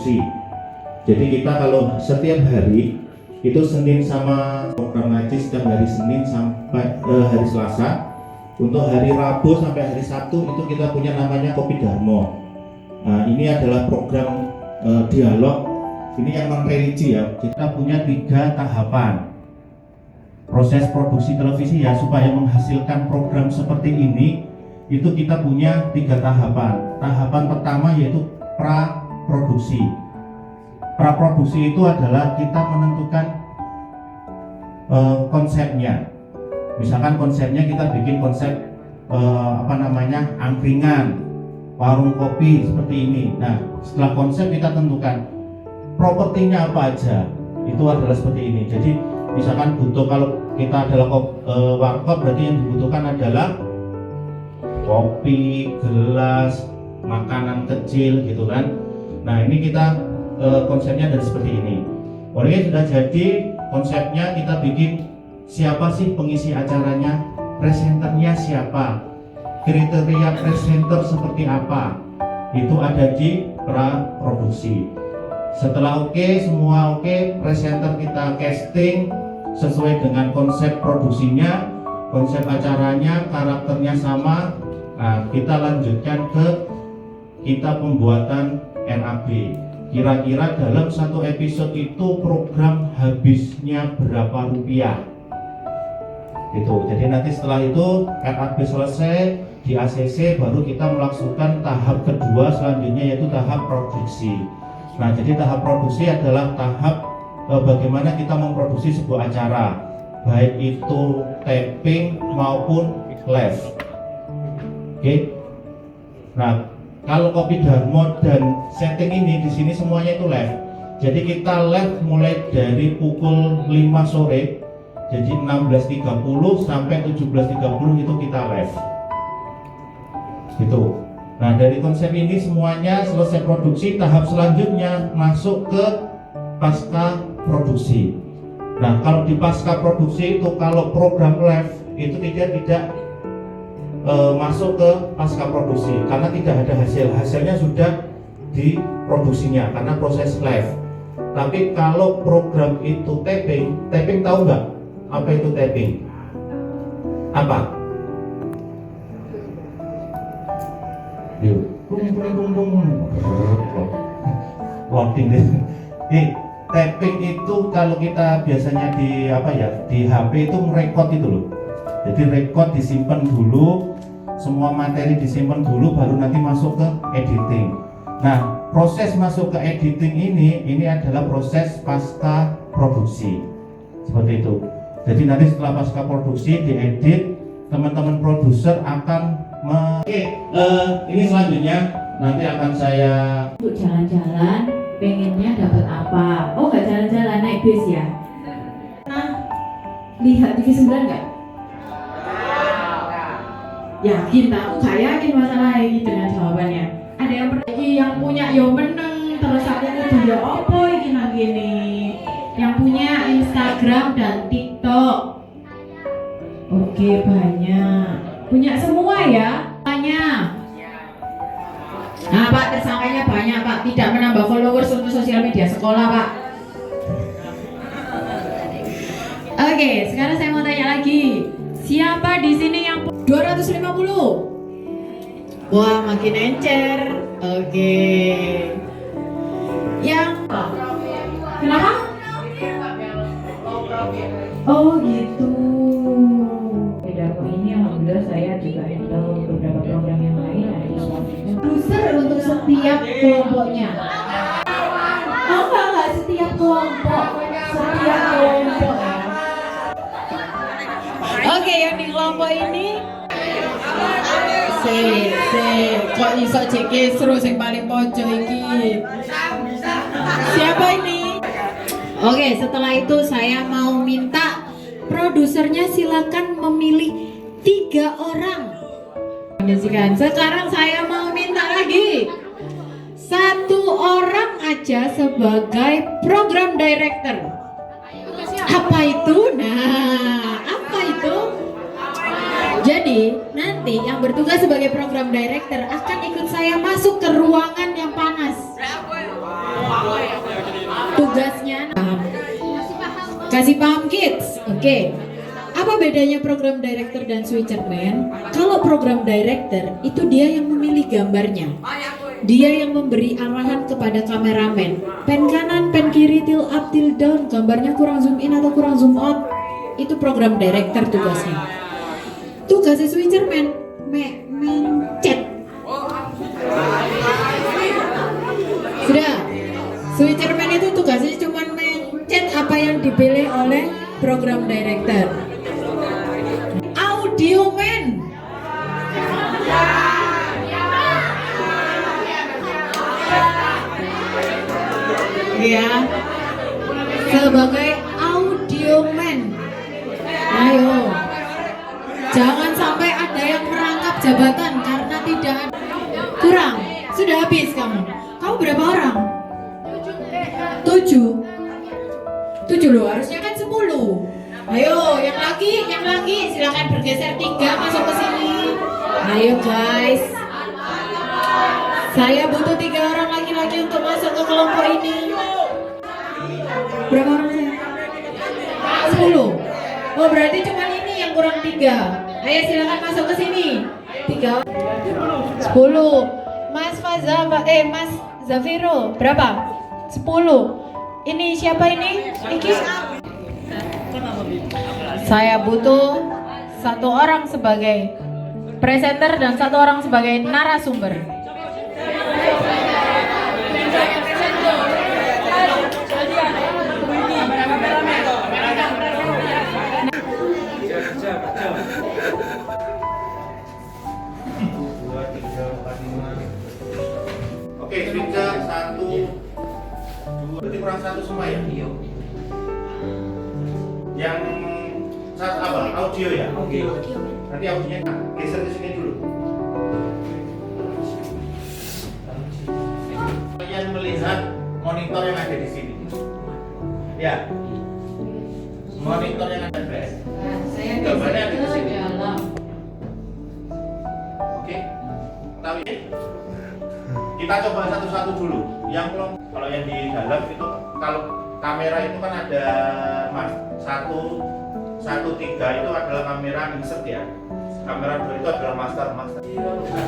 produksi. Jadi kita kalau setiap hari itu Senin sama program ngaji setiap hari Senin sampai hari Selasa. Untuk hari Rabu sampai hari Sabtu itu kita punya namanya Kopi Darmo. Nah, ini adalah program dialog. Ini yang non religi ya. Kita punya 3 tahapan proses produksi televisi ya, supaya menghasilkan program seperti ini. Itu kita punya 3 tahapan. Tahapan pertama yaitu praproduksi. Praproduksi itu adalah kita menentukan konsepnya. Misalkan konsepnya kita bikin konsep angkringan, warung kopi seperti ini. Nah, setelah konsep kita tentukan propertinya apa aja. Itu adalah seperti ini. Jadi misalkan butuh, kalau kita adalah warkop, berarti yang dibutuhkan adalah kopi, gelas, makanan kecil gitu kan. Nah, ini kita konsepnya dari seperti ini. Orangnya sudah jadi, konsepnya kita bikin siapa sih pengisi acaranya, presenternya siapa, kriteria presenter seperti apa, itu ada di praproduksi. Setelah oke, semua oke, presenter kita casting sesuai dengan konsep produksinya, konsep acaranya, karakternya sama. Nah, kita lanjutkan ke kita pembuatan NAB. Kira-kira dalam satu episode itu program habisnya berapa rupiah itu. Jadi nanti setelah itu NAB selesai di ACC, baru kita melaksanakan tahap kedua selanjutnya, yaitu tahap produksi. Nah, jadi tahap produksi adalah tahap bagaimana kita memproduksi sebuah acara, baik itu taping maupun live. Oke. Nah, kalau Kopi Darmo dan setting ini di sini semuanya itu live. Jadi kita live mulai dari pukul 5 sore, jadi 16.30 sampai 17.30 itu kita live. Gitu. Nah, dari konsep ini semuanya selesai produksi, tahap selanjutnya masuk ke pasca produksi. Nah, kalau di pasca produksi itu, kalau program live itu tidak masuk ke pasca produksi karena tidak ada hasilnya sudah diproduksinya karena proses live. Tapi kalau program itu taping tahu nggak apa itu taping? Apa? Yuk, loading deh. Taping itu kalau kita biasanya di HP itu merekod itu loh. Jadi record disimpan dulu, semua materi disimpan dulu, baru nanti masuk ke editing. Nah, proses masuk ke editing ini adalah proses pasca produksi. Seperti itu. Jadi nanti setelah pasca produksi diedit, teman-teman produser akan ini selanjutnya nanti akan saya untuk jalan-jalan, pengennya dapat apa? Oh, nggak jalan-jalan, naik bis ya? Nah, lihat TV 9 nggak? Yakin, aku gak yakin masalah ini dengan jawabannya. Ada yang punya yo meneng, terus aku kudu yo opo iki nang kene. Yang punya Instagram dan TikTok. Oke, banyak. Punya semua ya? Banyak. Nah, Pak, tersangkanya banyak, Pak. Tidak menambah followers untuk sosial media sekolah, Pak. Oke, sekarang saya mau tanya lagi. Siapa di sini yang 250? Wah, makin encer. Oke. Yang kenapa? Oh gitu. Darmo ini alhamdulillah saya juga handle beberapa program yang lain, ada di suaminya. Produser untuk setiap kelompoknya. Oh enggak setiap kelompok. Setiap kelompok ya. Oke, yang di kelompok ini kok iso cek seru sing paling pojok iki. Siapa ini? Oke, setelah itu saya mau minta produsernya silakan memilih 3 orang. Sekarang saya mau minta lagi 1 orang aja sebagai program director. Apa itu? Nah, apa itu? Jadi nanti yang bertugas sebagai program director akan ikut saya masuk ke ruangan yang panas. Tugasnya kasih paham kids. Oke. Apa bedanya program director dan switcherman? Kalau program director itu dia yang memilih gambarnya. Dia yang memberi arahan kepada kameramen. Pen kanan, pen kiri, tilt up, tilt down. Gambarnya kurang zoom in atau kurang zoom out. Itu program director tugasnya. Tugasnya switcherman mencet. Sudah. Switcherman itu tugasnya cuma mencet apa yang dipilih oleh program director. Audio man. Ya. Sebagai audio man. Ayo. Jangan sampai ada yang merangkap jabatan karena tidak kurang. Sudah habis kamu. Kamu berapa orang? 7 loh, harusnya kan 10. Ayo, yang lagi silakan bergeser 3 masuk ke sini. Ayo guys. Saya butuh 3 orang laki-laki untuk masuk ke kelompok ini. Berapa orang saya? 10. Oh, berarti cuma ini yang kurang 3. Ayo silakan masuk ke sini. 3. 10. Mas Faza, Mas Zafiro, berapa? 10. Ini siapa ini? Iki? Saya butuh 1 orang sebagai presenter dan 1 orang sebagai narasumber. Oke, switcher 1, 2, berarti kurang 1 semua ya? Iya. Yang apa? Audio ya? Oke. Nanti audionya geser ke sini dulu. Kalian melihat monitor yang ada di sini. Ya. Monitor yang ada di sini. Gambarnya ada di sini. Oke. Tahu ya? Kita coba satu-satu dulu. Yang kalau yang di dalam itu, kalau kamera itu kan ada mas 1, 3 itu adalah kamera insert ya. Kamera 2 itu adalah master. Kamera kita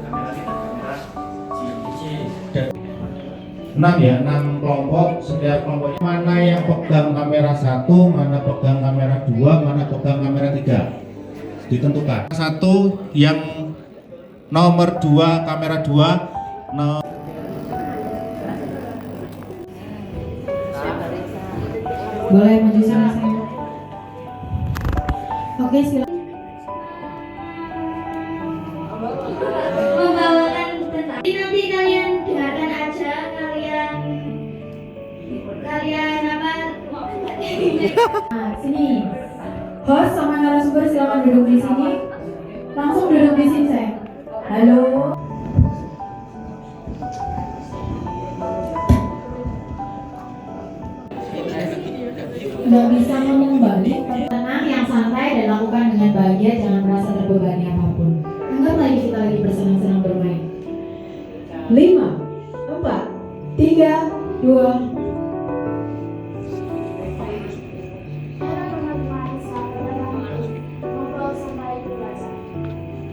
kamera dan 6 ya, 6 kelompok. Setiap kelompoknya mana yang pegang kamera 1, mana pegang kamera 2, mana pegang kamera 3. Ditentukan. 1 yang nomor 2 kamera 2 boleh maju sana saya. Oke, silakan. Membawakan tentang nanti kalian dengarkan aja, kalian apa? Nah, sini. Host sama narasumber silakan duduk di sini. Langsung duduk di sini saya. Halo. Nggak bisa ngomong balik, tenang, yang santai dan lakukan dengan bahagia, jangan merasa terbebani apapun. Anggap lagi kita lagi bersenang-senang bermain. 5, 4, 3, 2.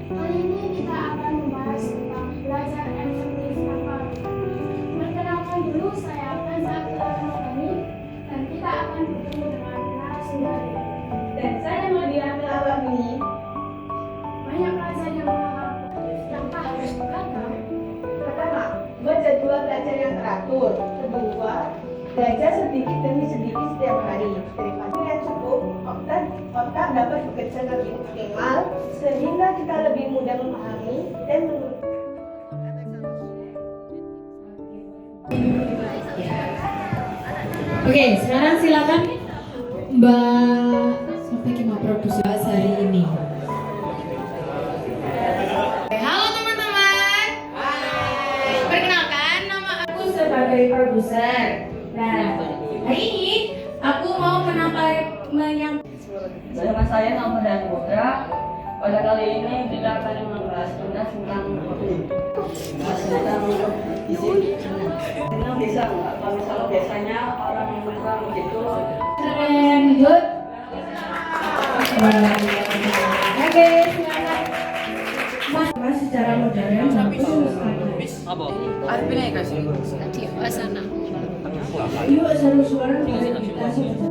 Kali ini kita akan membahas tentang belajar efektif tanpa lupa. Perkenalkan dulu, saya akan kami dan kita akan bertemu dengan narasumber. Dan saya Nadia Alami. Banyak pelajar yang mengalami tanpa harus beragam. Pertama, buat jadwal belajar yang teratur. Kedua, belajar sedikit demi sedikit setiap hari. Daripada yang cukup, otak dapat bekerja lebih optimal sehingga kita lebih mudah memahami dan Oke, sekarang silakan Mbak sampai ke produser hari ini. Halo teman-teman. Perkenalkan, nama aku sebagai produser. Nah, hari ini aku mau menyampaikan. Nama saya Nadia Putra. Pada kali ini kita akan membahas tentang isi ini bisa nggak? Kalau misalnya biasanya orang yang suka begitu Keren, good. Oke, silakan. Mas secara modern bagus. Yuk seru-seruan kita sih. Itu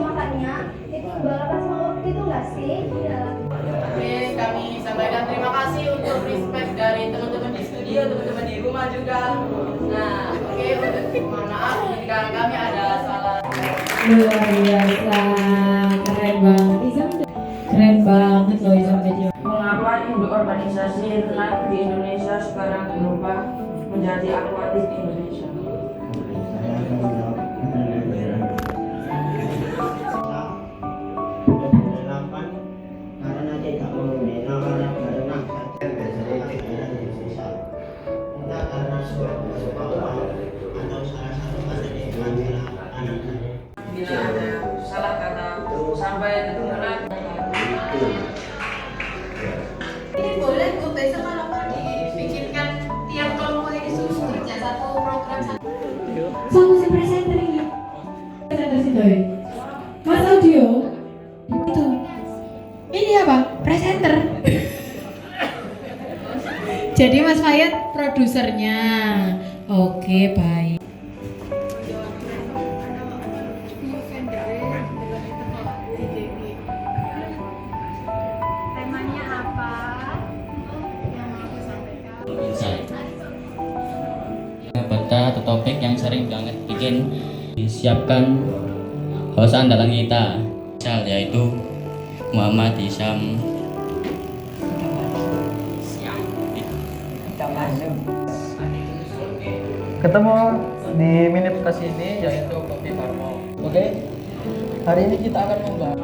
makanya itu balapan sama waktu itu nggak sih? Iya. Oke, kami sampaikan terima kasih untuk respect dari teman-teman di studio, teman-teman di rumah juga. Nah, oke, mohon maaf jika kami ada salah. Luar biasa, keren banget. Keren banget loh Isam jadi. Mengapa induk organisasi renang di Indonesia sekarang berubah menjadi akuatik Indonesia? Karena tidak membina orang berenang entah karena suka uang atau salah satu materi pelajaran anak-anak. Bila ada salah kata sampai tenggelam. Ini boleh gue besok kalau mau dipikirkan tiap kelompok ini susun kerja satu program satu. Sama si presenter ini. Presenter sih Doi. Mas Audio. Itu. Ini apa? Presenter. Jadi Mas Fayat produsernya. Oke, baik. Temanya apa? Yang mau aku sampaikan. Insight. Benda atau topik yang sering banget bikin disiapkan host andalan kita, misal yaitu Muhammad Hisam. Ketemu di mini podcast ini yaitu Kopi Farmo. Oke, hari ini kita akan membahas